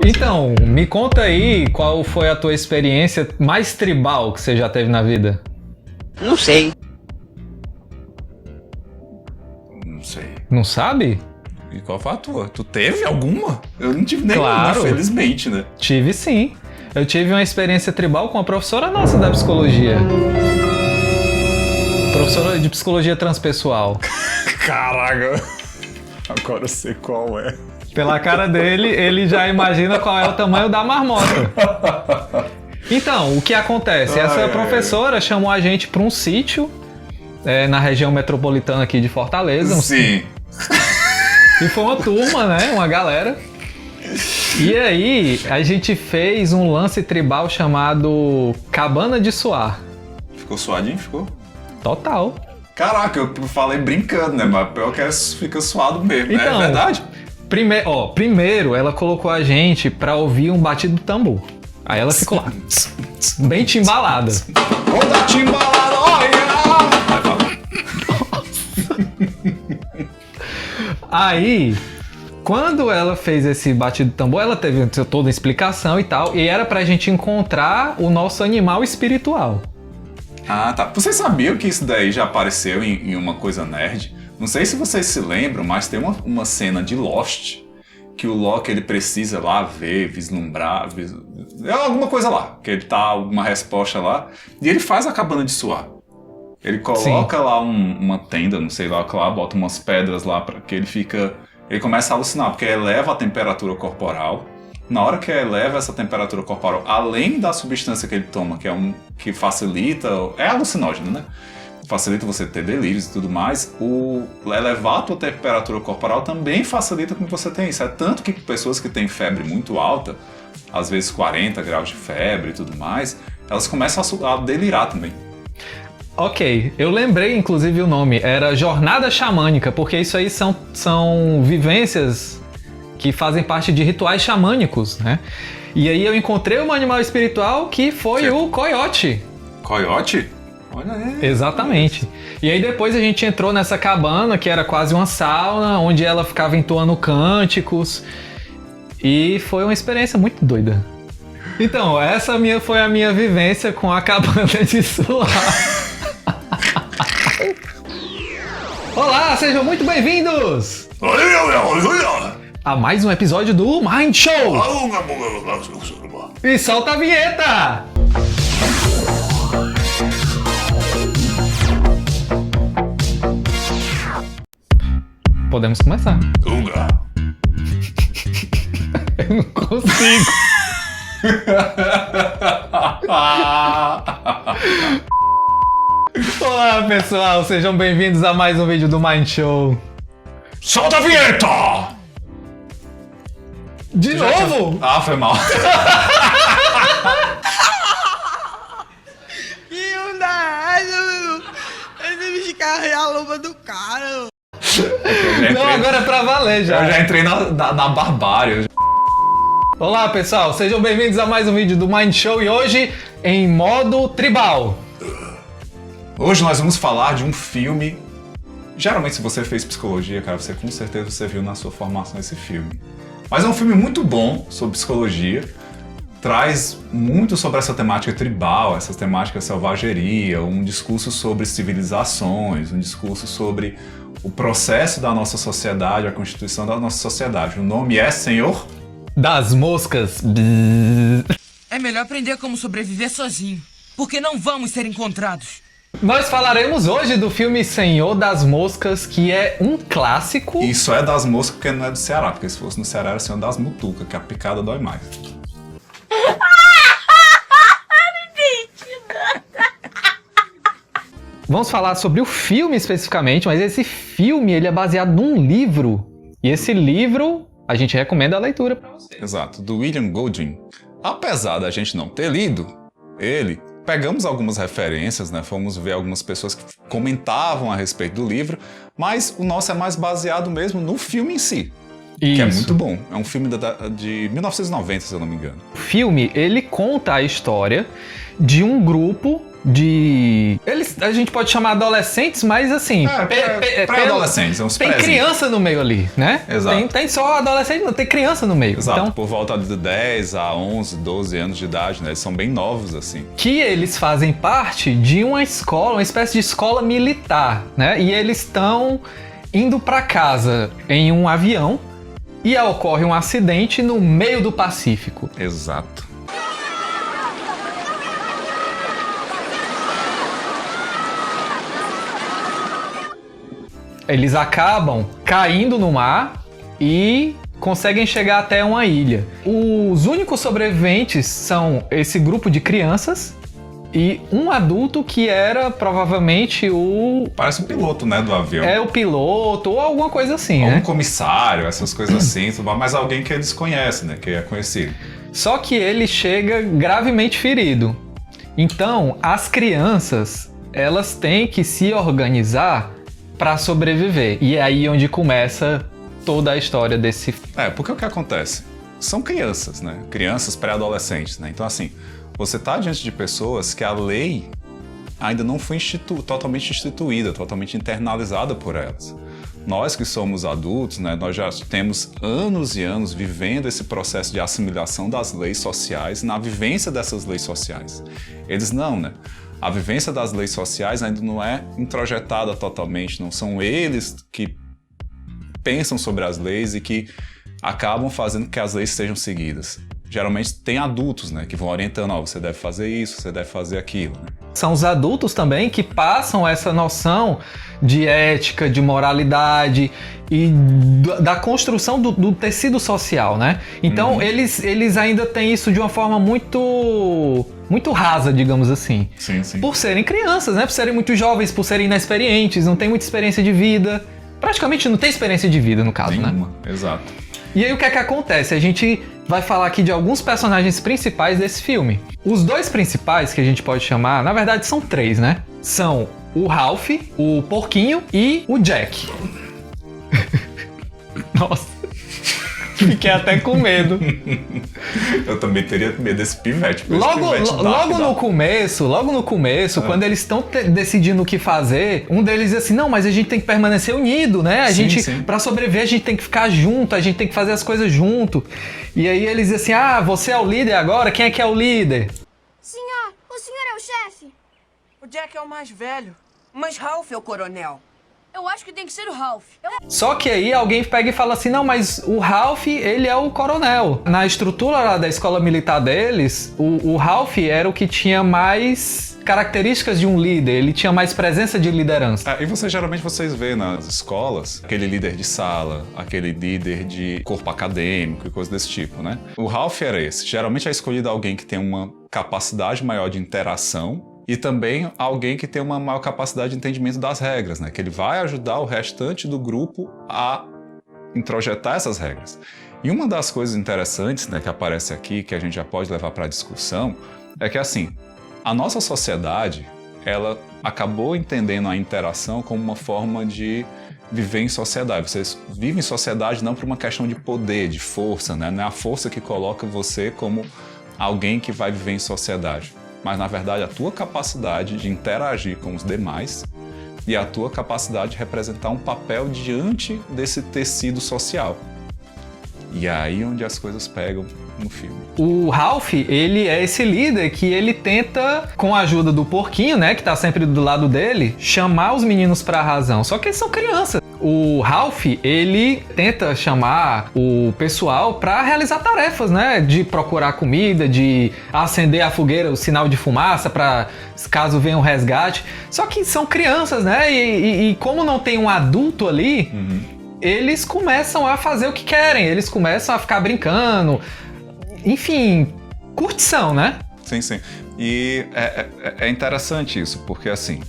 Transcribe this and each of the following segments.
Então, me conta aí qual foi a tua experiência mais tribal que você já teve na vida? Não sei. Não sei. Não sabe? E qual foi a tua? Tu teve alguma? Eu não tive nenhuma, Claro. felizmente, né? Tive sim. Eu tive uma experiência tribal com a professora nossa da psicologia. Professora de psicologia transpessoal. Caraca. Agora eu sei qual é. Pela cara dele, ele já imagina qual é o tamanho da marmota. Então, o que acontece? Essa professora chamou a gente para um sítio na região metropolitana aqui de Fortaleza. Sim. E foi uma turma, né? Uma galera. E aí, a gente fez um lance tribal chamado Cabana de Suar. Ficou suadinho? Ficou? Total. Caraca, eu falei brincando, né? Mas pior que fica suado mesmo. Então, é verdade? Primeiro ela colocou a gente pra ouvir um batido do tambor. Aí ela ficou lá, bem timbalada. Toda timbalada, olha! Aí, quando ela fez esse batido do tambor, ela teve toda a explicação e tal, e era pra gente encontrar o nosso animal espiritual. Ah, tá. Vocês sabiam que isso daí já apareceu em uma coisa nerd? Não sei se vocês se lembram, mas tem uma cena de Lost que o Loki ele precisa lá ver, vislumbrar, alguma coisa lá, que ele tá alguma resposta lá, e ele faz a cabana de suar. Ele coloca lá uma tenda, não sei lá, bota umas pedras lá para que ele começa a alucinar, porque eleva a temperatura corporal. Na hora que eleva essa temperatura corporal, além da substância que ele toma, que facilita, é alucinógeno, né? Facilita você ter delírios e tudo mais, elevar a tua temperatura corporal também facilita com que você tenha isso. É tanto que pessoas que têm febre muito alta, às vezes 40 graus de febre e tudo mais, elas começam a delirar também. Ok, eu lembrei inclusive o nome, era Jornada Xamânica, porque isso aí são vivências que fazem parte de rituais xamânicos, né? E aí eu encontrei um animal espiritual que foi o coiote. Coiote? Olha aí. Exatamente. E aí depois a gente entrou nessa cabana, que era quase uma sauna, onde ela ficava entoando cânticos. E foi uma experiência muito doida. Então, essa foi a minha vivência com a cabana de suar. Olá, sejam muito bem-vindos a mais um episódio do Mind Show. E solta a vinheta! Podemos começar. Eu não consigo. Olá, pessoal, sejam bem-vindos a mais um vídeo do Mind Show. Solta a vinheta! De novo? Ah, foi mal. Que nada, esse bicho carrega a luva do cara. Não, agora é pra valer já. Eu já entrei na barbárie. Olá, pessoal, sejam bem-vindos a mais um vídeo do Mind Show e hoje em modo tribal. Hoje nós vamos falar de um filme. Geralmente, se você fez psicologia, cara, você com certeza você viu na sua formação esse filme. Mas é um filme muito bom sobre psicologia. Traz muito sobre essa temática tribal, essa temática selvageria, um discurso sobre civilizações, um discurso sobre o processo da nossa sociedade, a constituição da nossa sociedade. O nome é Senhor das Moscas. É melhor aprender como sobreviver sozinho, porque não vamos ser encontrados. Nós falaremos hoje do filme Senhor das Moscas, que é um clássico. E só é das moscas porque não é do Ceará, porque se fosse no Ceará era Senhor das Mutucas, que a picada dói mais. Vamos falar sobre o filme especificamente, mas esse filme ele é baseado num livro. E esse livro a gente recomenda a leitura para você. Exato, do William Golding. Apesar da gente não ter lido ele, pegamos algumas referências, né? Fomos ver algumas pessoas que comentavam a respeito do livro, mas o nosso é mais baseado mesmo no filme em si. Que é Isso. muito bom. É um filme de 1990, se eu não me engano. O filme, ele conta a história de um grupo de... a gente pode chamar adolescentes, mas assim... Pré-adolescentes, uns Tem criança no meio ali, né? Exato. Tem só adolescente, não tem criança no meio. Exato, Então, por volta de 10 a 11, 12 anos de idade, né? Eles são bem novos, assim. que eles fazem parte de uma escola, uma espécie de escola militar, né? E eles estão indo para casa em um avião e ocorre um acidente no meio do Pacífico. Exato. Eles acabam caindo no mar e conseguem chegar até uma ilha. Os únicos sobreviventes são esse grupo de crianças e um adulto que era provavelmente Parece um piloto, né, do avião. o piloto ou alguma coisa assim, Ou um né? comissário, essas coisas assim, mas alguém que eles conhecem, né, que é conhecido. Só que ele chega gravemente ferido. Então, as crianças, elas têm que se organizar para sobreviver. E é aí onde começa toda a história desse... Porque o que acontece? São crianças, né? Crianças pré-adolescentes, né? Então, assim, você tá diante de pessoas que a lei ainda não foi totalmente instituída, totalmente internalizada por elas. Nós que somos adultos, né, nós já temos anos e anos vivendo esse processo de assimilação das leis sociais, na vivência dessas leis sociais. Eles não, né? A vivência das leis sociais ainda não é introjetada totalmente, não são eles que pensam sobre as leis e que acabam fazendo que as leis sejam seguidas. Geralmente tem adultos, né, que vão orientando, você deve fazer isso, você deve fazer aquilo, né? São os adultos também que passam essa noção de ética, de moralidade e da construção do tecido social, né? Então, eles ainda têm isso de uma forma muito rasa, digamos assim. Sim, sim. Por serem crianças, né? Por serem muito jovens, por serem inexperientes, não têm muita experiência de vida. Praticamente não tem experiência de vida, no caso, Nenhuma, né? exato. E aí o que é que acontece? A gente vai falar aqui de alguns personagens principais desse filme. Os dois principais que a gente pode chamar, na verdade são três, né? São o Ralph, o Porquinho e o Jack. Nossa, fiquei até com medo. Eu também teria medo desse pivete. Logo no começo, quando eles estão decidindo o que fazer, um deles diz assim, não, mas a gente tem que permanecer unido, né? Sim. Pra sobreviver, a gente tem que ficar junto, a gente tem que fazer as coisas junto. E aí eles dizem assim, você é o líder agora? Quem é que é o líder? Senhor, o senhor é o chefe. O Jack é o mais velho, mas Ralph é o coronel. Eu acho que tem que ser o Ralph. Só que aí alguém pega e fala assim, não, mas o Ralph, ele é o coronel. Na estrutura lá da escola militar deles, o Ralph era o que tinha mais características de um líder, ele tinha mais presença de liderança. E geralmente vocês vê nas escolas aquele líder de sala, aquele líder de corpo acadêmico e coisas desse tipo, né? O Ralph era esse. Geralmente é escolhido alguém que tem uma capacidade maior de interação e também alguém que tem uma maior capacidade de entendimento das regras, né? Que ele vai ajudar o restante do grupo a introjetar essas regras. E uma das coisas interessantes, né, que aparece aqui, que a gente já pode levar para a discussão, é que assim, a nossa sociedade, ela acabou entendendo a interação como uma forma de viver em sociedade. Vocês vivem em sociedade não por uma questão de poder, de força, né? Não é a força que coloca você como alguém que vai viver em sociedade, mas na verdade a tua capacidade de interagir com os demais e a tua capacidade de representar um papel diante desse tecido social. E é aí onde as coisas pegam no filme. O Ralph, ele é esse líder que ele tenta, com a ajuda do Porquinho, né, que tá sempre do lado dele, chamar os meninos pra razão. Só que eles são crianças. O Ralph, ele tenta chamar o pessoal pra realizar tarefas, né, de procurar comida, de acender a fogueira, o sinal de fumaça, pra caso venha um resgate. Só que são crianças, né, e como não tem um adulto ali, eles começam a fazer o que querem, eles começam a ficar brincando, enfim, curtição, né? Sim, sim. E é interessante isso, porque assim,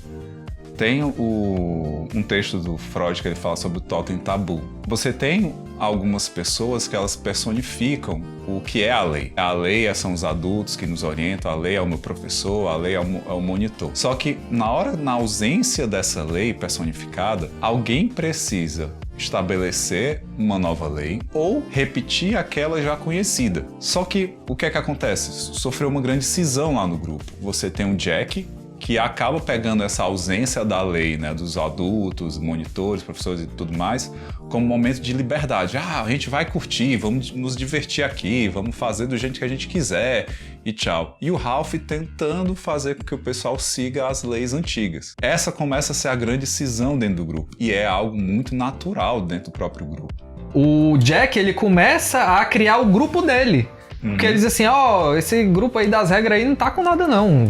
tem um texto do Freud que ele fala sobre o totem tabu. Você tem algumas pessoas que elas personificam o que é a lei. A lei são os adultos que nos orientam, a lei é o meu professor, a lei é o monitor. Só que na ausência dessa lei personificada, alguém precisa estabelecer uma nova lei ou repetir aquela já conhecida. Só que o que é que acontece? Sofreu uma grande cisão lá no grupo. Você tem o Jack, que acaba pegando essa ausência da lei, né, dos adultos, monitores, professores e tudo mais, como um momento de liberdade. Ah, a gente vai curtir, vamos nos divertir aqui, vamos fazer do jeito que a gente quiser e tchau. E o Ralph tentando fazer com que o pessoal siga as leis antigas. Essa começa a ser a grande cisão dentro do grupo e é algo muito natural dentro do próprio grupo. O Jack, ele começa a criar o grupo dele. Porque ele diz assim, esse grupo aí das regras aí não tá com nada não.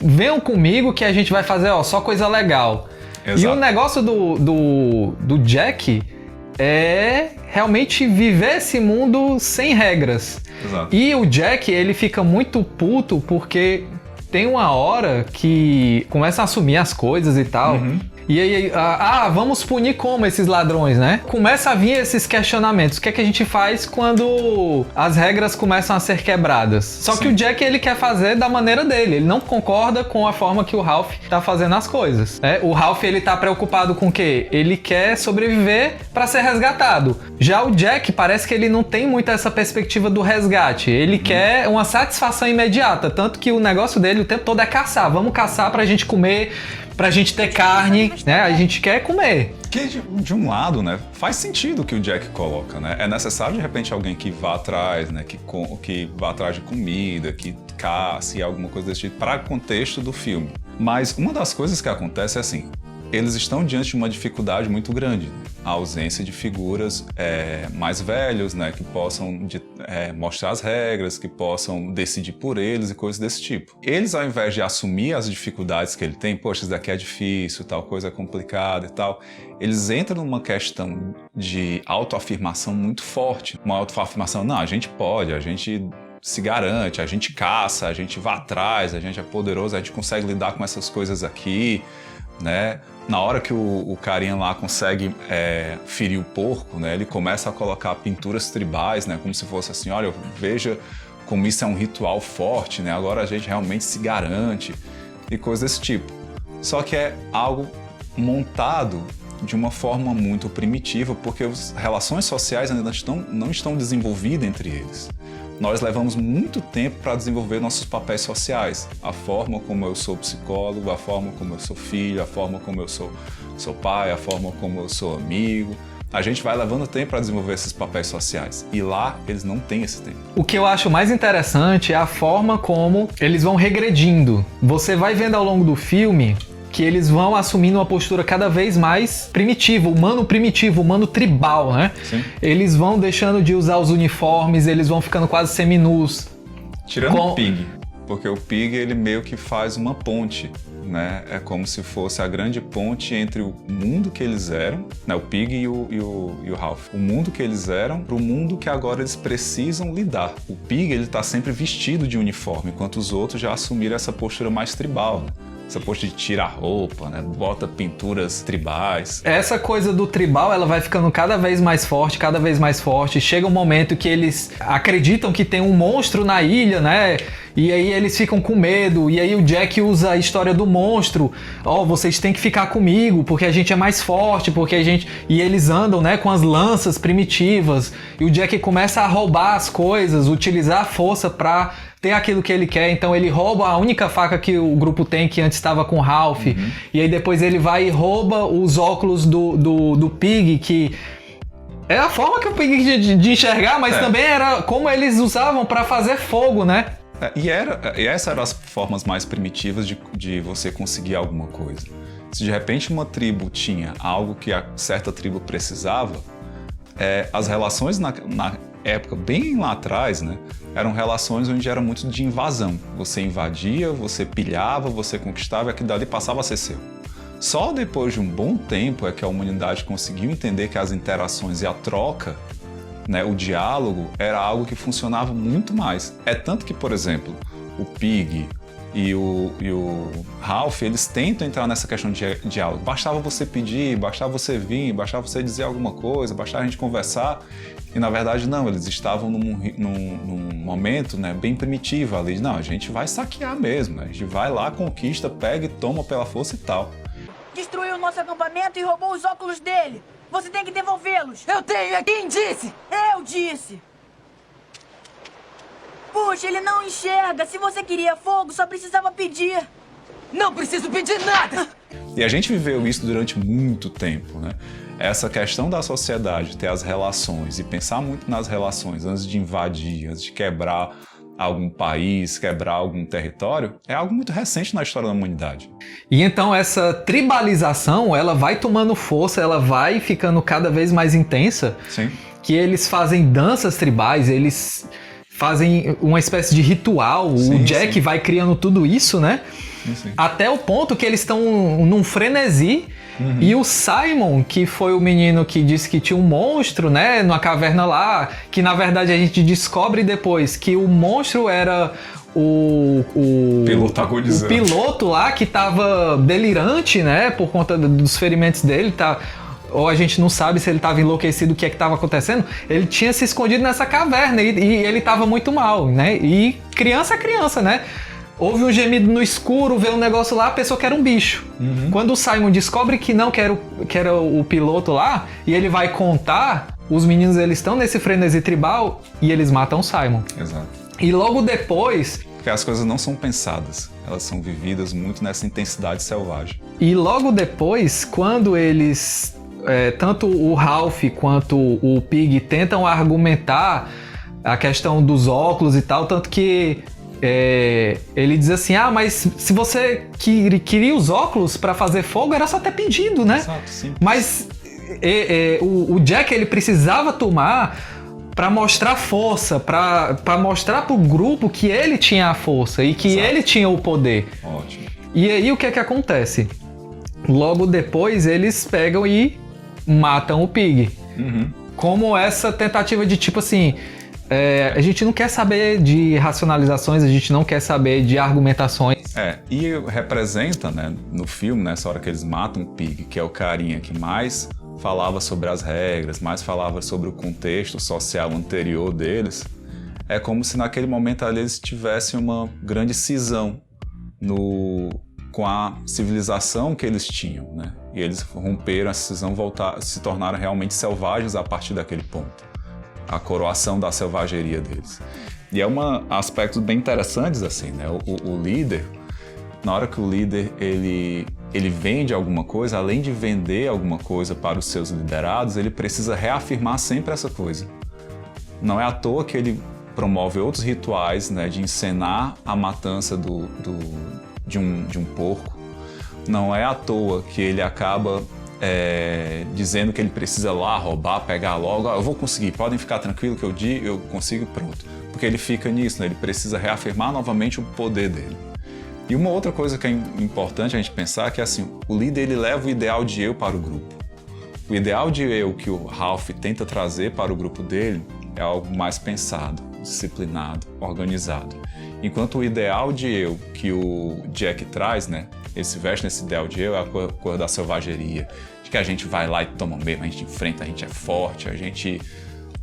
Venham comigo que a gente vai fazer, só coisa legal. Exato. E o negócio do Jack é realmente viver esse mundo sem regras. Exato. E o Jack, ele fica muito puto porque tem uma hora que começa a assumir as coisas e tal. E aí, vamos punir como esses ladrões, né? Começa a vir esses questionamentos. O que é que a gente faz quando as regras começam a ser quebradas? Só que o Jack, ele quer fazer da maneira dele. Ele não concorda com a forma que o Ralph tá fazendo as coisas, né? O Ralph, ele tá preocupado com o quê? Ele quer sobreviver para ser resgatado. Já o Jack, parece que ele não tem muito essa perspectiva do resgate. Ele quer uma satisfação imediata. Tanto que o negócio dele o tempo todo é caçar. Vamos caçar pra gente comer, pra gente ter carne, né? A gente quer comer. Que de um lado, né, faz sentido o que o Jack coloca, né? É necessário, de repente, alguém que vá atrás, né, que vá atrás de comida, que caça e alguma coisa desse tipo, para o contexto do filme. Mas uma das coisas que acontece é assim, eles estão diante de uma dificuldade muito grande, né? A ausência de figuras mais velhos, né, que possam mostrar as regras, que possam decidir por eles e coisas desse tipo. Eles, ao invés de assumir as dificuldades que ele tem, poxa, isso daqui é difícil, tal coisa é complicada e tal, eles entram numa questão de autoafirmação muito forte. Uma autoafirmação, não, a gente pode, a gente se garante, a gente caça, a gente vai atrás, a gente é poderoso, a gente consegue lidar com essas coisas aqui, né? Na hora que o carinha lá consegue ferir o porco, né, ele começa a colocar pinturas tribais, né, como se fosse assim, olha, veja como isso é um ritual forte, né, agora a gente realmente se garante e coisas desse tipo. Só que é algo montado de uma forma muito primitiva, porque as relações sociais ainda não estão desenvolvidas entre eles. Nós levamos muito tempo para desenvolver nossos papéis sociais. A forma como eu sou psicólogo, a forma como eu sou filho, a forma como eu sou pai, a forma como eu sou amigo. A gente vai levando tempo para desenvolver esses papéis sociais. E lá, eles não têm esse tempo. O que eu acho mais interessante é a forma como eles vão regredindo. Você vai vendo ao longo do filme que eles vão assumindo uma postura cada vez mais primitiva, humano tribal, né? Sim. Eles vão deixando de usar os uniformes, eles vão ficando quase seminus. Tirando o Pig, porque o Pig, ele meio que faz uma ponte, né? É como se fosse a grande ponte entre o mundo que eles eram, né? O Pig e o Ralph. O mundo que eles eram para o mundo que agora eles precisam lidar. O Pig, ele tá sempre vestido de uniforme, enquanto os outros já assumiram essa postura mais tribal, né? Essa postura de tirar roupa, né? Bota pinturas tribais. Essa coisa do tribal, ela vai ficando cada vez mais forte. Chega um momento que eles acreditam que tem um monstro na ilha, né? E aí eles ficam com medo. E aí o Jack usa a história do monstro. Vocês têm que ficar comigo, porque a gente é mais forte, porque a gente... E eles andam, né, com as lanças primitivas. E o Jack começa a roubar as coisas, utilizar a força pra ter aquilo que ele quer, então ele rouba a única faca que o grupo tem, que antes estava com o Ralph, e aí depois ele vai e rouba os óculos do Pig, que é a forma que o Pig de enxergar, mas também era como eles usavam para fazer fogo, né? E essas eram as formas mais primitivas de você conseguir alguma coisa. Se de repente uma tribo tinha algo que a certa tribo precisava, as relações na época, bem lá atrás, né, eram relações onde era muito de invasão. Você invadia, você pilhava, você conquistava e aquilo dali passava a ser seu. Só depois de um bom tempo é que a humanidade conseguiu entender que as interações e a troca, né, o diálogo, era algo que funcionava muito mais. É tanto que, por exemplo, o Pig e o Ralph, eles tentam entrar nessa questão de diálogo. Bastava você pedir, bastava você vir, bastava você dizer alguma coisa, bastava a gente conversar. E na verdade não, eles estavam num momento, né, bem primitivo ali. Não, a gente vai saquear mesmo, né? A gente vai lá, conquista, pega e toma pela força e tal. Destruiu nosso acampamento e roubou os óculos dele. Você tem que devolvê-los. Eu tenho, é quem disse? Eu disse. Puxa, ele não enxerga. Se você queria fogo, só precisava pedir. Não preciso pedir nada. E a gente viveu isso durante muito tempo, né? Essa questão da sociedade, ter as relações e pensar muito nas relações antes de invadir, antes de quebrar algum país, quebrar algum território, é algo muito recente na história da humanidade. E então essa tribalização, ela vai tomando força, ela vai ficando cada vez mais intensa, Sim. que eles fazem danças tribais, eles fazem uma espécie de ritual, Sim, o Jack sim. vai criando tudo isso, né? Sim. Até o ponto que eles estão num frenesi. E o Simon, que foi o menino que disse que tinha um monstro, né, numa caverna lá, que na verdade a gente descobre depois que o monstro era o Piloto agonizante. o piloto lá que tava delirante, né, por conta dos ferimentos dele, tá? Ou a gente não sabe se ele tava enlouquecido, o que é que tava acontecendo. Ele tinha se escondido nessa caverna e ele tava muito mal, né? E criança é criança, né? Houve um gemido no escuro, vê um negócio lá, a pessoa que era um bicho. Quando o Simon descobre que não, que era o piloto lá, e ele vai contar, os meninos eles estão nesse frenesi tribal e eles matam o Simon. Exato. E logo depois... Porque as coisas não são pensadas, elas são vividas muito nessa intensidade selvagem. E logo depois, quando eles... tanto o Ralph quanto o Pig tentam argumentar a questão dos óculos e tal, tanto que... ele diz assim, mas se você queria os óculos pra fazer fogo, era só ter pedido, né? Exato, sim. Mas o Jack, ele precisava tomar pra mostrar força, pra mostrar pro grupo que ele tinha a força e que Exato. ele tinha o poder. Ótimo. E aí o que é que acontece? Logo depois eles pegam e matam o Pig. Como essa tentativa de tipo assim... a gente não quer saber de racionalizações, a gente não quer saber de argumentações. E representa, né, no filme, nessa hora que eles matam o Pig, que é o carinha que mais falava sobre as regras, mais falava sobre o contexto social anterior deles, é como se naquele momento ali eles tivessem uma grande cisão com a civilização que eles tinham, né? E eles romperam essa cisão, se tornaram realmente selvagens a partir daquele ponto. A coroação da selvageria deles. E é aspectos bem interessantes assim, né? O líder, na hora que o líder ele vende alguma coisa, além de vender alguma coisa para os seus liderados, ele precisa reafirmar sempre essa coisa. Não é à toa que ele promove outros rituais, né, de encenar a matança de um porco. Não é à toa que ele acaba dizendo que ele precisa lá roubar, pegar logo, eu vou conseguir, podem ficar tranquilos que eu consigo, pronto. Porque ele fica nisso, né? Ele precisa reafirmar novamente o poder dele. E uma outra coisa que é importante a gente pensar é que assim, o líder ele leva o ideal de eu para o grupo. O ideal de eu que o Ralph tenta trazer para o grupo dele é algo mais pensado, disciplinado, organizado. Enquanto o ideal de eu que o Jack traz, né? Ele se veste nesse ideal de eu, é a cor da selvageria, de que a gente vai lá e toma mesmo, a gente enfrenta, a gente é forte, a gente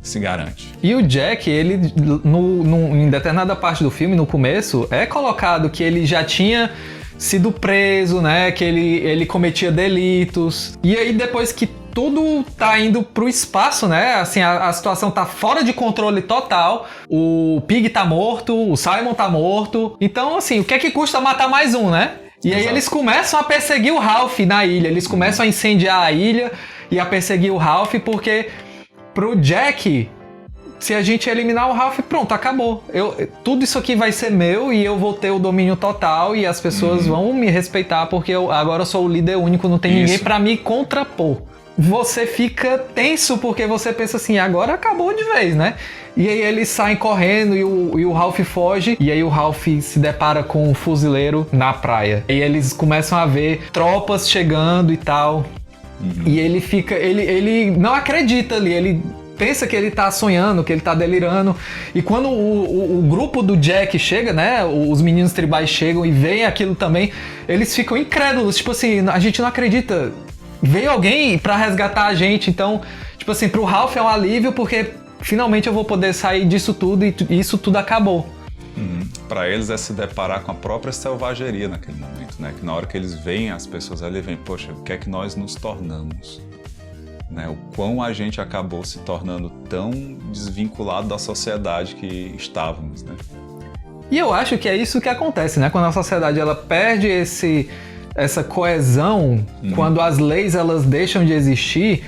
se garante. E o Jack, ele, em determinada parte do filme, no começo, é colocado que ele já tinha sido preso, né, que ele cometia delitos, e aí depois que tudo tá indo pro espaço, né? Assim, a situação tá fora de controle total. O Pig tá morto, o Simon tá morto. Então, assim, o que é que custa matar mais um, né? E aí eles começam a perseguir o Ralph na ilha. Eles começam a incendiar a ilha e a perseguir o Ralph, porque pro Jack, se a gente eliminar o Ralph, pronto, acabou. Tudo isso aqui vai ser meu e eu vou ter o domínio total e as pessoas vão me respeitar, porque agora eu sou o líder único, não tem ninguém pra me contrapor. Você fica tenso porque você pensa assim, agora acabou de vez, né? E aí eles saem correndo e o Ralph foge. E aí o Ralph se depara com um fuzileiro na praia. E eles começam a ver tropas chegando e tal. E ele fica... Ele não acredita ali, ele pensa que ele tá sonhando, que ele tá delirando. E quando o grupo do Jack chega, né? Os meninos tribais chegam e veem aquilo também, eles ficam incrédulos. Tipo assim, a gente não acredita. Veio alguém pra resgatar a gente. Então, tipo assim, pro Ralph é um alívio porque finalmente eu vou poder sair disso tudo e isso tudo acabou. Para eles é se deparar com a própria selvageria naquele momento, né? Que na hora que eles veem as pessoas ali, vem, poxa, o que é que nós nos tornamos? né? O quão a gente acabou se tornando tão desvinculado da sociedade que estávamos, né? E eu acho que é isso que acontece, né? Quando a sociedade ela perde essa coesão, quando as leis elas deixam de existir,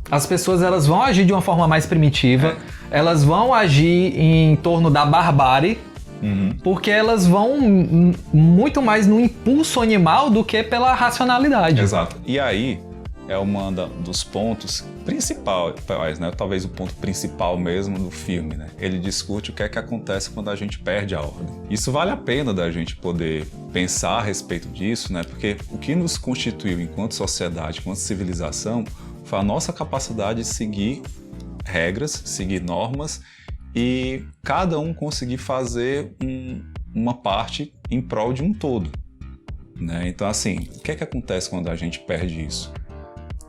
as pessoas elas vão agir de uma forma mais primitiva, elas vão agir em torno da barbárie, porque elas vão muito mais no impulso animal do que pela racionalidade. Exato. E aí é um dos pontos principais, né? Talvez o ponto principal mesmo do filme, né? Ele discute o que é que acontece quando a gente perde a ordem. Isso vale a pena da gente poder pensar a respeito disso, né? Porque o que nos constituiu enquanto sociedade, enquanto civilização, foi a nossa capacidade de seguir regras, seguir normas e cada um conseguir fazer uma parte em prol de um todo, né? Então, assim, o que é que acontece quando a gente perde isso?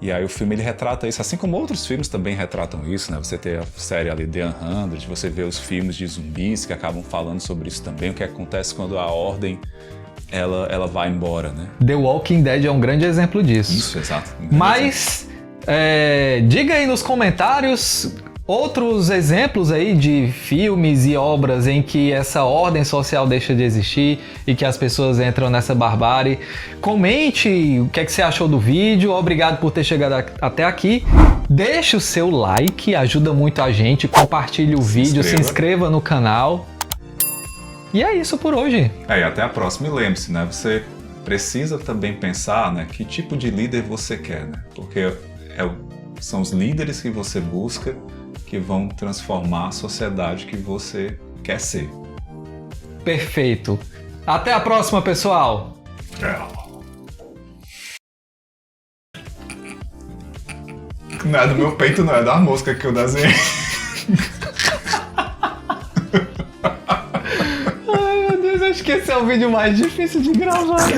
E aí o filme ele retrata isso, assim como outros filmes também retratam isso, né? Você tem a série ali The 100, você vê os filmes de zumbis que acabam falando sobre isso também, o que acontece quando a ordem ela vai embora, né? The Walking Dead é um grande exemplo disso. Isso, exato. Mas diga aí nos comentários outros exemplos aí de filmes e obras em que essa ordem social deixa de existir e que as pessoas entram nessa barbárie. Comente o que é que você achou do vídeo. Obrigado por ter chegado até aqui. Deixe o seu like, ajuda muito a gente. Compartilhe o vídeo, se inscreva no canal. E é isso por hoje. E até a próxima. E lembre-se, né? Você precisa também pensar, né, que tipo de líder você quer, né? Porque são os líderes que você busca que vão transformar a sociedade que você quer ser. Perfeito. Até a próxima, pessoal. Não é do meu peito, não. É da mosca que eu desenhei. Ai, meu Deus. Acho que esse é o vídeo mais difícil de gravar.